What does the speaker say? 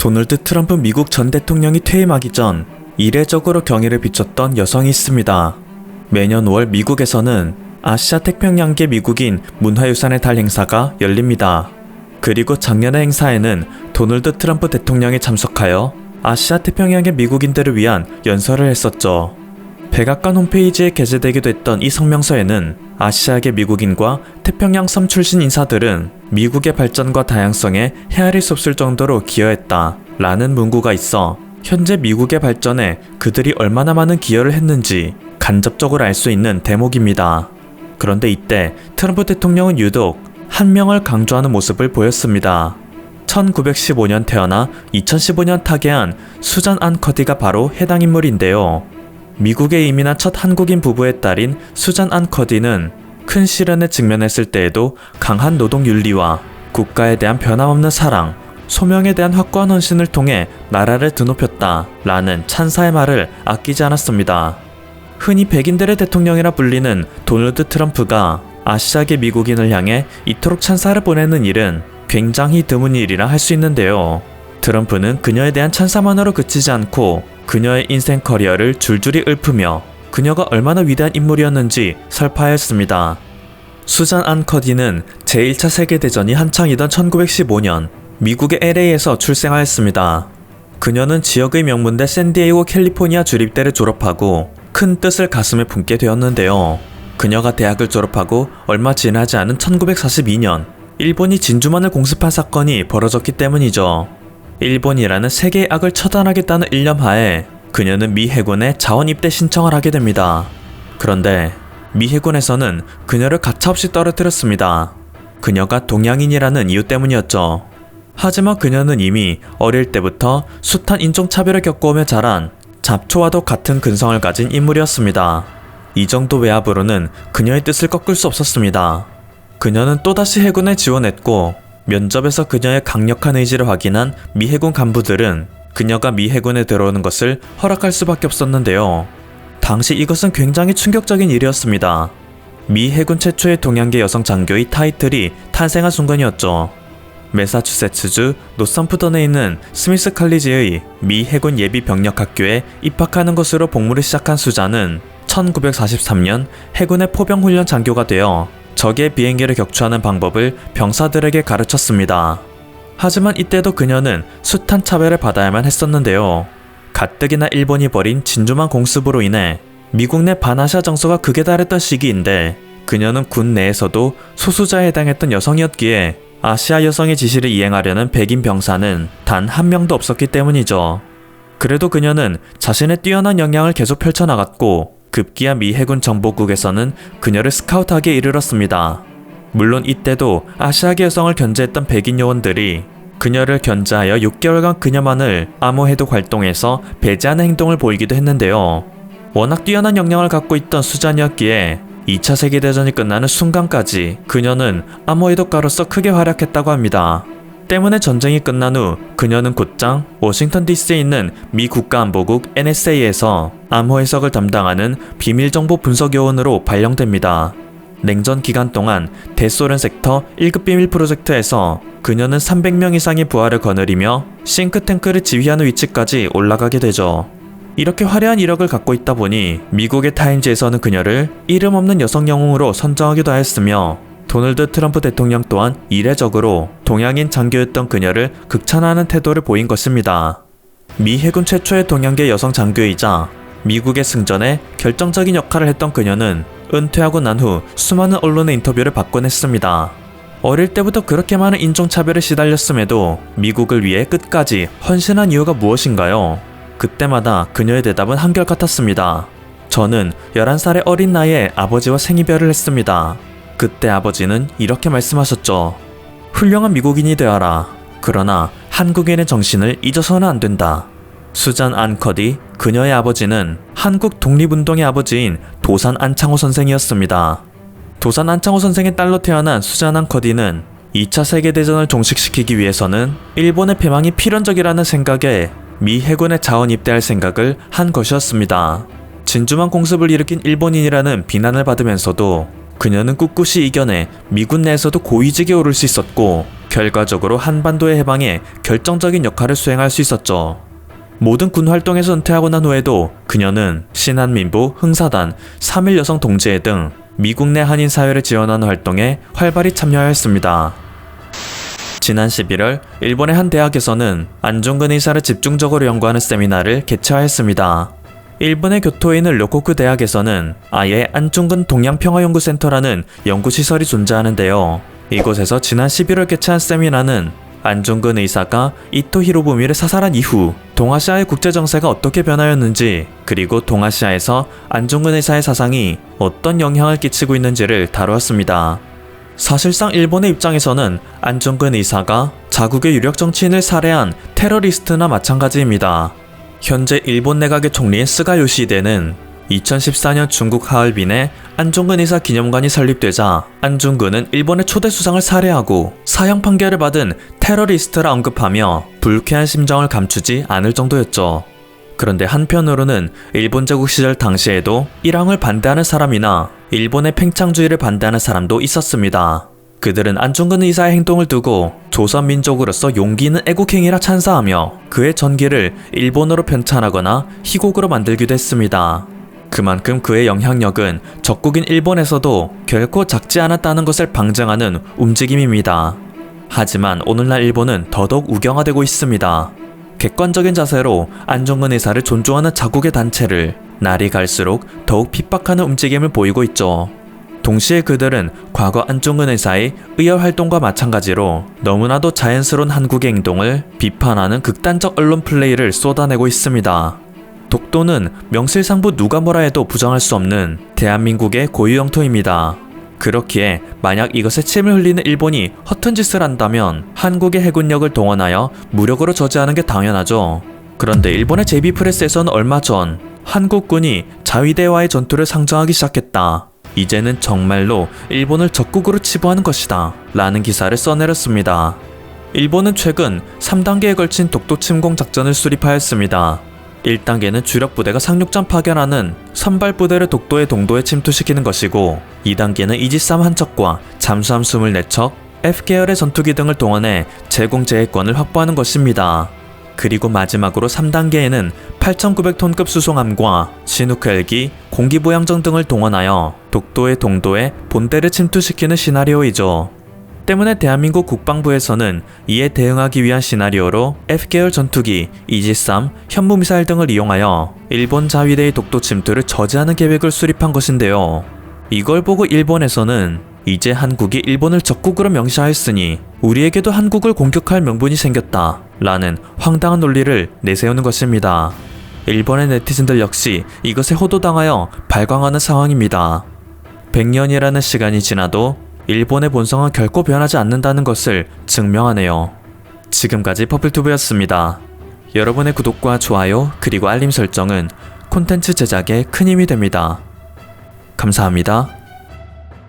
도널드 트럼프 미국 전 대통령이 퇴임하기 전 이례적으로 경의를 비췄던 여성이 있습니다. 매년 5월 미국에서는 아시아 태평양계 미국인 문화유산의 달 행사가 열립니다. 그리고 작년의 행사에는 도널드 트럼프 대통령이 참석하여 아시아 태평양의 미국인들을 위한 연설을 했었죠. 백악관 홈페이지에 게재되기도 했던 이 성명서에는 아시아계 미국인과 태평양 섬 출신 인사들은 미국의 발전과 다양성에 헤아릴 수 없을 정도로 기여했다 라는 문구가 있어 현재 미국의 발전에 그들이 얼마나 많은 기여를 했는지 간접적으로 알 수 있는 대목입니다. 그런데 이때 트럼프 대통령은 유독 한 명을 강조하는 모습을 보였습니다. 1915년 태어나 2015년 타계한 수잔 안 커디가 바로 해당 인물인데요. 미국에 이민한 첫 한국인 부부의 딸인 수잔 안 커디는 큰 시련에 직면했을 때에도 강한 노동 윤리와 국가에 대한 변함없는 사랑, 소명에 대한 확고한 헌신을 통해 나라를 드높였다 라는 찬사의 말을 아끼지 않았습니다. 흔히 백인들의 대통령이라 불리는 도널드 트럼프가 아시아계 미국인을 향해 이토록 찬사를 보내는 일은 굉장히 드문 일이라 할 수 있는데요. 트럼프는 그녀에 대한 찬사만으로 그치지 않고 그녀의 인생 커리어를 줄줄이 읊으며 그녀가 얼마나 위대한 인물이었는지 설파하였습니다. 수잔 안 커디는 제1차 세계대전이 한창이던 1915년 미국의 LA에서 출생하였습니다. 그녀는 지역의 명문대 샌디에이고 캘리포니아 주립대를 졸업하고 큰 뜻을 가슴에 품게 되었는데요. 그녀가 대학을 졸업하고 얼마 지나지 않은 1942년 일본이 진주만을 공습한 사건이 벌어졌기 때문이죠. 일본이라는 세계의 악을 처단하겠다는 일념하에 그녀는 미 해군에 자원 입대 신청을 하게 됩니다. 그런데 미 해군에서는 그녀를 가차없이 떨어뜨렸습니다. 그녀가 동양인이라는 이유 때문이었죠. 하지만 그녀는 이미 어릴 때부터 숱한 인종차별을 겪어오며 자란 잡초와도 같은 근성을 가진 인물이었습니다. 이 정도 외압으로는 그녀의 뜻을 꺾을 수 없었습니다. 그녀는 또다시 해군에 지원했고 면접에서 그녀의 강력한 의지를 확인한 미 해군 간부들은 그녀가 미 해군에 들어오는 것을 허락할 수밖에 없었는데요. 당시 이것은 굉장히 충격적인 일이었습니다. 미 해군 최초의 동양계 여성 장교의 타이틀이 탄생한 순간이었죠. 매사추세츠주 노섬프던에 있는 스미스 칼리지의 미 해군 예비 병력 학교에 입학하는 것으로 복무를 시작한 수잔은 1943년 해군의 포병 훈련 장교가 되어 적의 비행기를 격추하는 방법을 병사들에게 가르쳤습니다. 하지만 이때도 그녀는 숱한 차별을 받아야만 했었는데요. 가뜩이나 일본이 벌인 진주만 공습으로 인해 미국 내 반아시아 정서가 극에 달했던 시기인데 그녀는 군 내에서도 소수자에 해당했던 여성이었기에 아시아 여성의 지시를 이행하려는 백인 병사는 단 한 명도 없었기 때문이죠. 그래도 그녀는 자신의 뛰어난 역량을 계속 펼쳐나갔고 급기야 미 해군 정보국에서는 그녀를 스카우트하기에 이르렀습니다. 물론 이때도 아시아계 여성을 견제했던 백인 요원들이 그녀를 견제하여 6개월간 그녀만을 암호해독 활동에서 배제하는 행동을 보이기도 했는데요. 워낙 뛰어난 역량을 갖고 있던 수잔이었기에 2차 세계대전이 끝나는 순간까지 그녀는 암호해독가로서 크게 활약했다고 합니다. 때문에 전쟁이 끝난 후 그녀는 곧장 워싱턴 DC에 있는 미 국가안보국 NSA에서 암호 해석을 담당하는 비밀정보 분석 요원으로 발령됩니다. 냉전 기간 동안 대소련 섹터 1급 비밀 프로젝트에서 그녀는 300명 이상의 부하를 거느리며 싱크탱크를 지휘하는 위치까지 올라가게 되죠. 이렇게 화려한 이력을 갖고 있다 보니 미국의 타임즈에서는 그녀를 이름 없는 여성 영웅으로 선정하기도 하였으며 도널드 트럼프 대통령 또한 이례적으로 동양인 장교였던 그녀를 극찬하는 태도를 보인 것입니다. 미 해군 최초의 동양계 여성 장교이자 미국의 승전에 결정적인 역할을 했던 그녀는 은퇴하고 난 후 수많은 언론의 인터뷰를 받곤 했습니다. 어릴 때부터 그렇게 많은 인종차별에 시달렸음에도 미국을 위해 끝까지 헌신한 이유가 무엇인가요? 그때마다 그녀의 대답은 한결같았습니다. 저는 11살의 어린 나이에 아버지와 생이별을 했습니다. 그때 아버지는 이렇게 말씀하셨죠. 훌륭한 미국인이 되어라. 그러나 한국인의 정신을 잊어서는 안 된다. 수잔 안 커디, 그녀의 아버지는 한국 독립운동의 아버지인 도산 안창호 선생이었습니다. 도산 안창호 선생의 딸로 태어난 수잔 안 커디는 2차 세계대전을 종식시키기 위해서는 일본의 패망이 필연적이라는 생각에 미 해군에 자원 입대할 생각을 한 것이었습니다. 진주만 공습을 일으킨 일본인이라는 비난을 받으면서도 그녀는 꿋꿋이 이겨내 미군 내에서도 고위직에 오를 수 있었고 결과적으로 한반도의 해방에 결정적인 역할을 수행할 수 있었죠. 모든 군 활동에서 은퇴하고 난 후에도 그녀는 신한민부, 흥사단, 3.1 여성 동지회 등 미국 내 한인 사회를 지원하는 활동에 활발히 참여하였습니다. 지난 11월 일본의 한 대학에서는 안중근 의사를 집중적으로 연구하는 세미나를 개최하였습니다. 일본의 교토에 있는 료코쿠 대학에서는 아예 안중근 동양평화연구센터라는 연구시설이 존재하는데요. 이곳에서 지난 11월 개최한 세미나는 안중근 의사가 이토 히로부미를 사살한 이후 동아시아의 국제정세가 어떻게 변하였는지, 그리고 동아시아에서 안중근 의사의 사상이 어떤 영향을 끼치고 있는지를 다루었습니다. 사실상 일본의 입장에서는 안중근 의사가 자국의 유력 정치인을 살해한 테러리스트나 마찬가지입니다. 현재 일본 내각의 총리인 스가 요시히데는 2014년 중국 하얼빈에 안중근 의사 기념관이 설립되자 안중근은 일본의 초대 수상을 살해하고 사형 판결을 받은 테러리스트라 언급하며 불쾌한 심정을 감추지 않을 정도였죠. 그런데 한편으로는 일본 제국 시절 당시에도 일왕을 반대하는 사람이나 일본의 팽창주의를 반대하는 사람도 있었습니다. 그들은 안중근 의사의 행동을 두고 조선민족으로서 용기 있는 애국행위라 찬사하며 그의 전기를 일본어로 편찬하거나 희곡으로 만들기도 했습니다. 그만큼 그의 영향력은 적국인 일본에서도 결코 작지 않았다는 것을 방증하는 움직임입니다. 하지만 오늘날 일본은 더더욱 우경화되고 있습니다. 객관적인 자세로 안중근 의사를 존중하는 자국의 단체를 날이 갈수록 더욱 핍박하는 움직임을 보이고 있죠. 동시에 그들은 과거 안중근 의사의 의열 활동과 마찬가지로 너무나도 자연스러운 한국의 행동을 비판하는 극단적 언론 플레이를 쏟아내고 있습니다. 독도는 명실상부 누가 뭐라 해도 부정할 수 없는 대한민국의 고유 영토입니다. 그렇기에 만약 이것에 침을 흘리는 일본이 허튼 짓을 한다면 한국의 해군력을 동원하여 무력으로 저지하는 게 당연하죠. 그런데 일본의 JB 프레스에서는 얼마 전 한국군이 자위대와의 전투를 상정하기 시작했다. 이제는 정말로 일본을 적국으로 치부하는 것이다 라는 기사를 써내렸습니다. 일본은 최근 3단계에 걸친 독도 침공 작전을 수립하였습니다. 1단계는 주력 부대가 상륙전 파견하는 선발 부대를 독도의 동도에 침투시키는 것이고, 2단계는 이지스함 한 척과 잠수함 24척, F계열의 전투기 등을 동원해 제공제해권을 확보하는 것입니다. 그리고 마지막으로 3단계에는 8,900톤급 수송함과 시누크 헬기, 공기부양정 등을 동원하여 독도의 동도에 본대를 침투시키는 시나리오이죠. 때문에 대한민국 국방부에서는 이에 대응하기 위한 시나리오로 F계열 전투기, 이지스함, 현무미사일 등을 이용하여 일본 자위대의 독도 침투를 저지하는 계획을 수립한 것인데요. 이걸 보고 일본에서는 이제 한국이 일본을 적국으로 명시하였으니 우리에게도 한국을 공격할 명분이 생겼다 라는 황당한 논리를 내세우는 것입니다. 일본의 네티즌들 역시 이것에 호도당하여 발광하는 상황입니다. 100년이라는 시간이 지나도 일본의 본성은 결코 변하지 않는다는 것을 증명하네요. 지금까지 퍼플튜브였습니다. 여러분의 구독과 좋아요 그리고 알림 설정은 콘텐츠 제작에 큰 힘이 됩니다. 감사합니다.